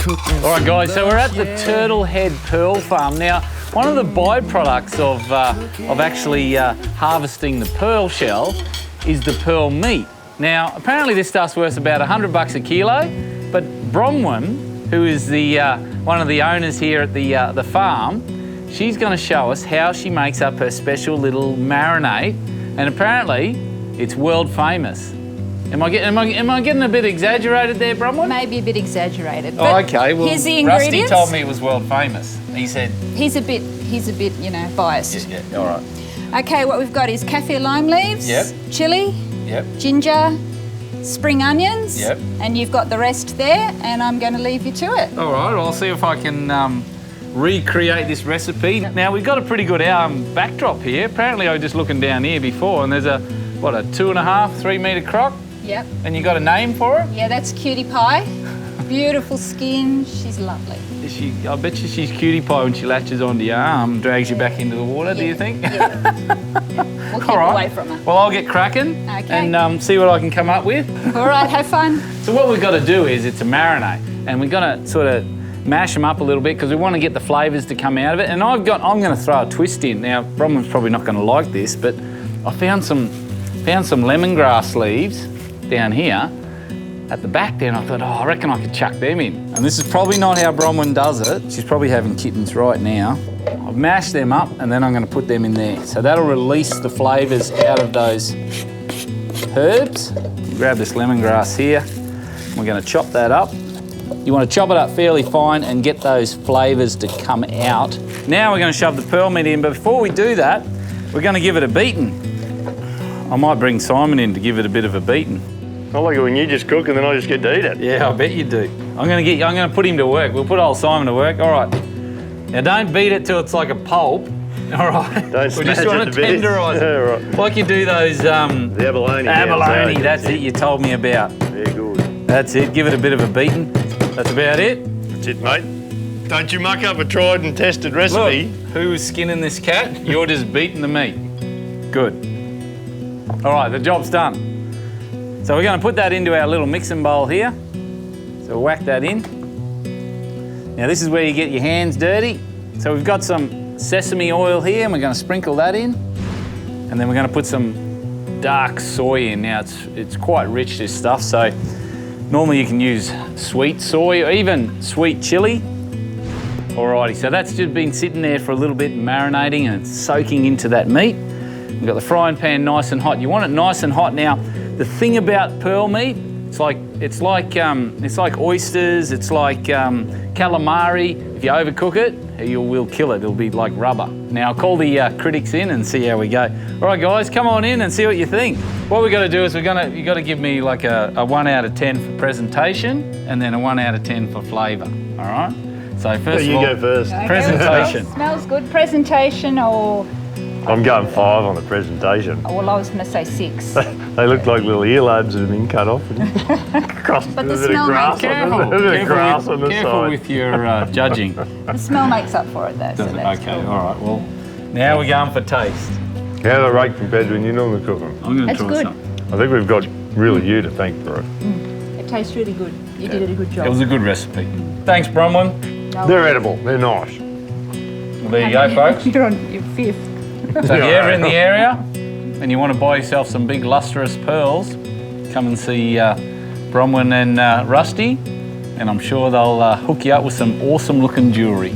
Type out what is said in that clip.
All right, guys, so we're at the Turtle Head Pearl Farm. Now, one of the byproducts of actually harvesting the pearl shell is the pearl meat. Now, apparently this stuff's worth about $100 a kilo, but Bronwyn, who is the one of the owners here at the farm, she's going to show us how she makes up her special little marinade, and apparently it's world famous. Am I getting a bit exaggerated there, Bronwyn? Maybe a bit exaggerated. Oh, okay. Well, here's the ingredients. Rusty told me it was world famous. He said he's a bit, you know, biased. Yeah. All right. Okay, what we've got is kaffir lime leaves, Yep. chilli, Yep. ginger, spring onions, Yep. and you've got the rest there, and I'm going to leave you to it. All right. I'll see if I can recreate this recipe. Now we've got a pretty good backdrop here. Apparently, I was just looking down here before, and there's a 2.5, 3 metre croc. Yep. And you got a name for it? Yeah, that's Cutie Pie. Beautiful skin. She's lovely. I bet you she's Cutie Pie when she latches onto your arm and drags you back into the water, do you think? Yeah. We'll keep away from her. Well, I'll get cracking and see what I can come up with. All right, have fun. So what we've got to do is it's a marinade, and we've got to sort of mash them up a little bit because we want to get the flavours to come out of it. And I'm going to throw a twist in. Now, Bronwyn's probably not going to like this, but I found some lemongrass leaves down here at the back there, and I thought, I reckon I could chuck them in. And this is probably not how Bronwyn does it. She's probably having kittens right now. I've mashed them up, and then I'm going to put them in there. So that'll release the flavours out of those herbs. Grab this lemongrass here. We're going to chop that up. You want to chop it up fairly fine and get those flavours to come out. Now we're going to shove the pearl meat in, but before we do that, we're going to give it a beating. I might bring Simon in to give it a bit of a beating. I like it when you just cook and then I just get to eat it. Yeah, I bet you do. I'm gonna put him to work. We'll put old Simon to work. All right. Now don't beat it till it's like a pulp. All right. Don't we just want to tenderise it. Yeah, right. Like you do those the abalone. abalone. Yeah, that's it. You told me about. Very good. That's it. Give it a bit of a beating. That's about it. That's it, mate. Don't you muck up a tried and tested recipe. Look, who's skinning this cat? You're just beating the meat. Good. All right, the job's done. So we're going to put that into our little mixing bowl here. So whack that in. Now this is where you get your hands dirty. So we've got some sesame oil here, and we're going to sprinkle that in. And then we're going to put some dark soy in. Now it's quite rich, this stuff, so normally you can use sweet soy or even sweet chili. Alrighty, so that's just been sitting there for a little bit, marinating, and it's soaking into that meat. We've got the frying pan nice and hot. You want it nice and hot. Now, the thing about pearl meat, it's like oysters, it's like calamari. If you overcook it, you will kill it. It'll be like rubber. Now, I'll call the critics in and see how we go. All right, guys, come on in and see what you think. What we're going to do is you got to give me like a 1 out of 10 for presentation, and then a 1 out of 10 for flavour. All right. So first of all, you go first. Okay, presentation. Smells good. Presentation, or I'm going 5 on the presentation. oh, well, I was going to say 6. They look like little earlobes that have been cut off and crossed But with the a bit of smell grass makes on them. A bit of grass on the Careful side. with your judging. The smell makes up for it, though. So Does it? that's Okay, cool. all right. Well, now we're going for taste. How do they rate compared to when you normally cook them? I'm going to That's try good. some. I think we've got really you to thank for it. It tastes really good. You did a good job. It was a good recipe. Thanks, Bronwyn. They're edible. They're nice. Well, there you go, folks. You're on your 5th. So if you're ever in the area and you want to buy yourself some big lustrous pearls, come and see Bronwyn and Rusty, and I'm sure they'll hook you up with some awesome looking jewellery.